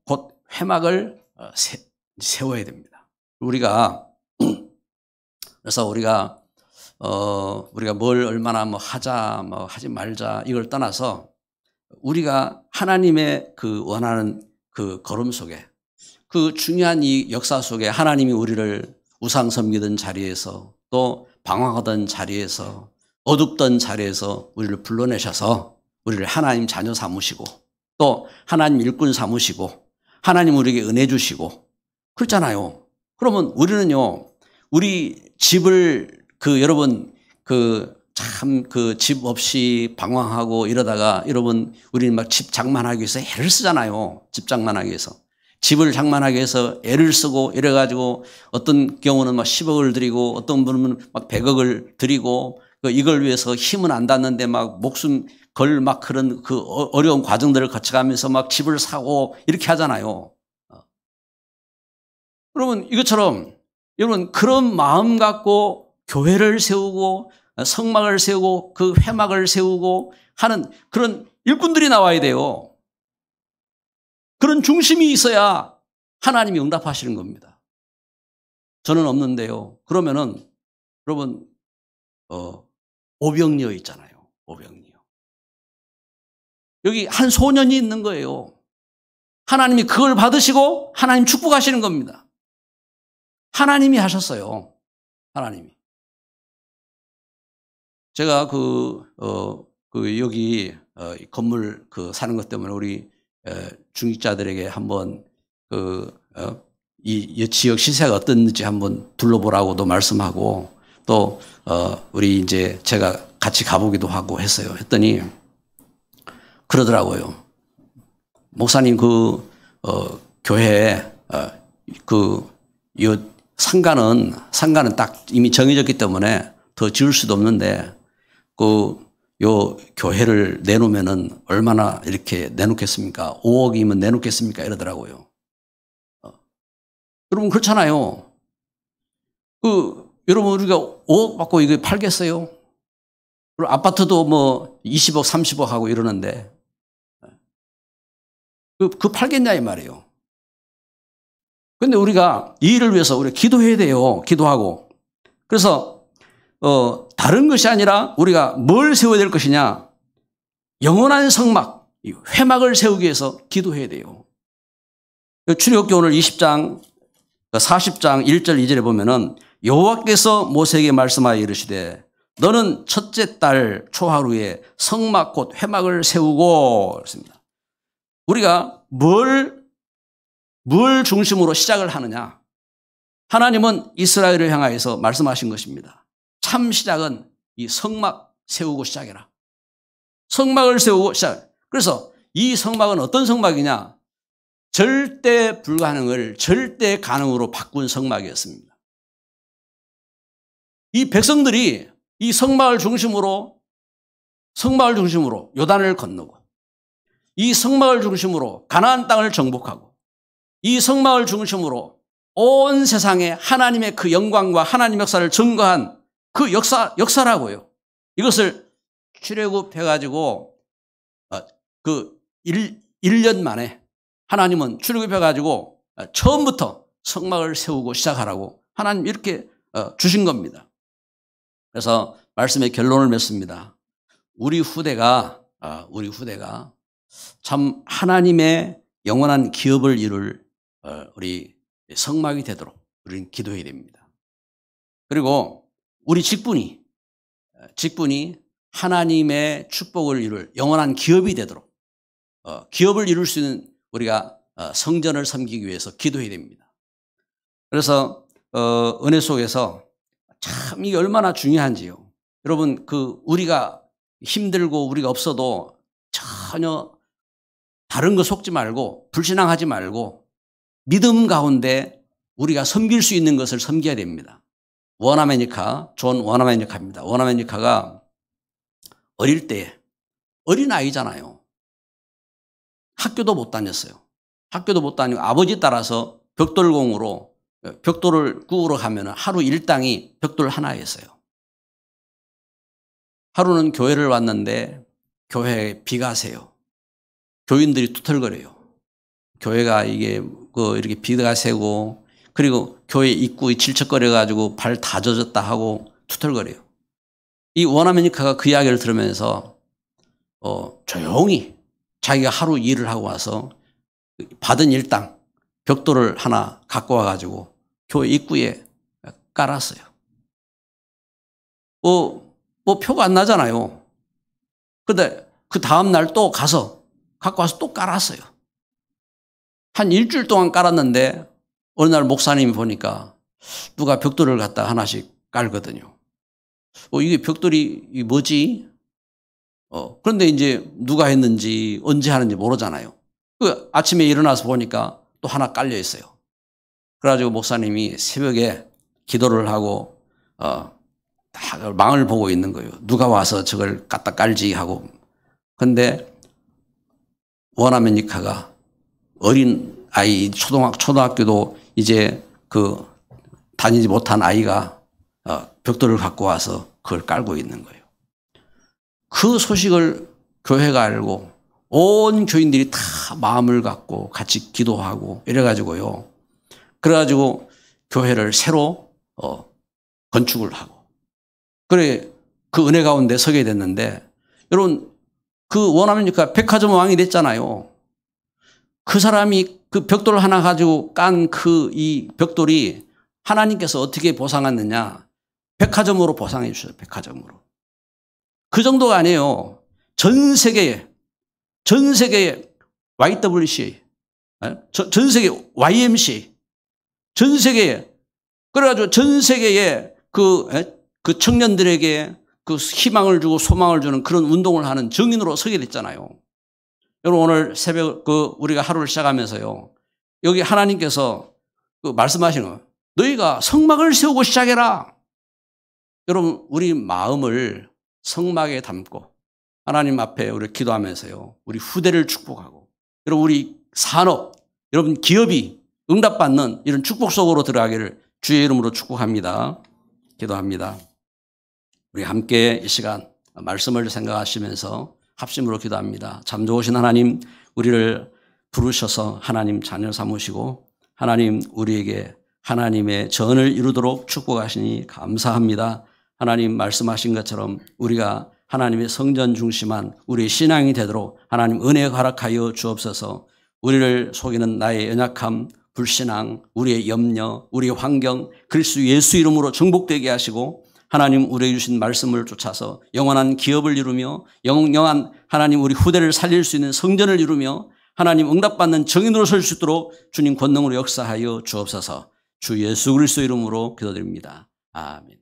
S1: 곧 회막을 세워야 됩니다. 그래서 우리가 뭘 얼마나 하자 하지 말자 이걸 떠나서 우리가 하나님의 그 원하는 그 걸음 속에 그 중요한 이 역사 속에 하나님이 우리를 우상 섬기던 자리에서 또 방황하던 자리에서 어둡던 자리에서 우리를 불러내셔서 우리를 하나님 자녀 삼으시고 또 하나님 일꾼 삼으시고 하나님 우리에게 은혜 주시고 그렇잖아요. 그러면 우리는요, 우리 집을 여러분 참 집 없이 방황하고 이러다가 여러분 우리는 막 집 장만하기 위해서 애를 쓰잖아요. 집 장만하기 위해서. 집을 장만하기 위해서 애를 쓰고 이래가지고 어떤 경우는 막 10억을 들이고 어떤 분은 막 100억을 들이고 이걸 위해서 힘은 안 닿는데 막 목숨 걸 막 그런 어려운 과정들을 거쳐가면서 막 집을 사고 이렇게 하잖아요. 그러면 이것처럼 여러분 그런 마음 갖고 교회를 세우고 성막을 세우고 그 회막을 세우고 하는 그런 일꾼들이 나와야 돼요. 그런 중심이 있어야 하나님이 응답하시는 겁니다. 저는 없는데요. 그러면은 여러분 오병이어 있잖아요. 오병이어. 여기 한 소년이 있는 거예요. 하나님이 그걸 받으시고 하나님 축복하시는 겁니다. 하나님이 하셨어요. 하나님이. 제가 여기 건물 사는 것 때문에 우리 중직자들에게 한번 이 지역 시세가 어떤지 한번 둘러보라고도 말씀하고 또 우리 이제 제가 같이 가보기도 하고 했어요. 했더니 그러더라고요. 목사님 교회에 이 상가는 딱 이미 정해졌기 때문에 더 지을 수도 없는데 요 교회를 내놓으면은 얼마나 이렇게 내놓겠습니까? 5억이면 내놓겠습니까? 이러더라고요. 여러분 그렇잖아요. 여러분 우리가 5억 받고 이거 팔겠어요? 그리고 아파트도 뭐 20억, 30억 하고 이러는데 팔겠냐 이 말이에요. 근데 우리가 이 일을 위해서 우리가 기도해야 돼요. 기도하고. 그래서 다른 것이 아니라 우리가 뭘 세워야 될 것이냐? 영원한 성막, 회막을 세우기 위해서 기도해야 돼요. 출애굽기 오늘 20장, 40장 1절 2절에 보면은 여호와께서 모세에게 말씀하여 이르시되 너는 첫째 달 초하루에 성막 곧 회막을 세우고 그렇습니다. 우리가 뭘 중심으로 시작을 하느냐? 하나님은 이스라엘을 향하여서 말씀하신 것입니다. 참 시작은 이 성막 세우고 시작해라. 성막을 세우고 시작. 그래서 이 성막은 어떤 성막이냐? 절대 불가능을 절대 가능으로 바꾼 성막이었습니다. 이 백성들이 이 성막을 중심으로 요단을 건너고 이 성막을 중심으로 가나안 땅을 정복하고 이 성막을 중심으로 온 세상에 하나님의 그 영광과 하나님의 역사를 증거한 그 역사라고요. 이것을 출애굽해가지고 1년 만에 하나님은 출애굽해가지고 처음부터 성막을 세우고 시작하라고 하나님 이렇게 주신 겁니다. 그래서 말씀의 결론을 맺습니다. 우리 후대가 참 하나님의 영원한 기업을 이룰 우리 성막이 되도록 우리는 기도해야 됩니다. 그리고 우리 직분이 하나님의 축복을 이룰 영원한 기업이 되도록 기업을 이룰 수 있는 우리가 성전을 섬기기 위해서 기도해야 됩니다. 그래서 은혜 속에서 참 이게 얼마나 중요한지요. 여러분 우리가 힘들고 우리가 없어도 전혀 다른 거 속지 말고 불신앙하지 말고 믿음 가운데 우리가 섬길 수 있는 것을 섬겨야 됩니다. 존 워너메니카입니다. 워너메니카가 어릴 때 어린아이잖아요. 학교도 못 다녔어요. 학교도 못 다니고 아버지 따라서 벽돌공으로 벽돌을 구우러 가면 하루 일당이 벽돌 하나였어요. 하루는 교회를 왔는데 교회에 비가 새요. 교인들이 투덜거려요. 교회가 이게 이렇게 비가 새고 그리고 교회 입구에 질척거려가지고 발 다 젖었다 하고 투덜거려요. 이 워너메니카가 그 이야기를 들으면서 조용히 자기가 하루 일을 하고 와서 받은 일당 벽돌을 하나 갖고 와가지고 교회 입구에 깔았어요. 표가 안 나잖아요. 근데 그 다음날 또 가서 갖고 와서 또 깔았어요. 한 일주일 동안 깔았는데 어느 날 목사님이 보니까 누가 벽돌을 갖다 하나씩 깔거든요. 이게 벽돌이 뭐지? 그런데 이제 누가 했는지 언제 하는지 모르잖아요. 그 아침에 일어나서 보니까 또 하나 깔려 있어요. 그래가지고 목사님이 새벽에 기도를 하고 다 망을 보고 있는 거예요. 누가 와서 저걸 갖다 깔지 하고. 근데 원어민 이카가 어린 아이 초등학교도 이제 그 다니지 못한 아이가 벽돌을 갖고 와서 그걸 깔고 있는 거예요. 그 소식을 교회가 알고 온 교인들이 다 마음을 갖고 같이 기도하고 이래가지고요. 그래가지고 교회를 새로 건축을 하고 그래 그 은혜 가운데 서게 됐는데 여러분 그 원어민이니까 백화점 왕이 됐잖아요. 그 사람이 그 벽돌 하나 가지고 깐 그 이 벽돌이 하나님께서 어떻게 보상했느냐. 백화점으로 보상해 주셔요. 백화점으로. 그 정도가 아니에요. 전 세계에 YWC, 전 세계 YMC, 전 세계에 그래가지고 전 세계에 그 청년들에게 그 희망을 주고 소망을 주는 그런 운동을 하는 정인으로 서게 됐잖아요. 여러분 오늘 새벽 우리가 하루를 시작하면서요. 여기 하나님께서 말씀하시는 거예요. 너희가 성막을 세우고 시작해라. 여러분 우리 마음을 성막에 담고 하나님 앞에 우리 기도하면서요. 우리 후대를 축복하고 여러분 우리 산업, 여러분 기업이 응답받는 이런 축복 속으로 들어가기를 주의 이름으로 축복합니다. 기도합니다. 우리 함께 이 시간 말씀을 생각하시면서 합심으로 기도합니다. 참 좋으신 하나님, 우리를 부르셔서 하나님 자녀 삼으시고 하나님 우리에게 하나님의 전을 이루도록 축복하시니 감사합니다. 하나님 말씀하신 것처럼 우리가 하나님의 성전 중심한 우리의 신앙이 되도록 하나님 은혜 허락하여 주옵소서. 우리를 속이는 나의 연약함, 불신앙, 우리의 염려, 우리의 환경 그리스도 예수 이름으로 정복되게 하시고 하나님 우리에게 주신 말씀을 쫓아서 영원한 기업을 이루며 영원한 하나님 우리 후대를 살릴 수 있는 성전을 이루며 하나님 응답받는 정인으로 설 수 있도록 주님 권능으로 역사하여 주옵소서. 주 예수 그리스도 이름으로 기도드립니다. 아멘.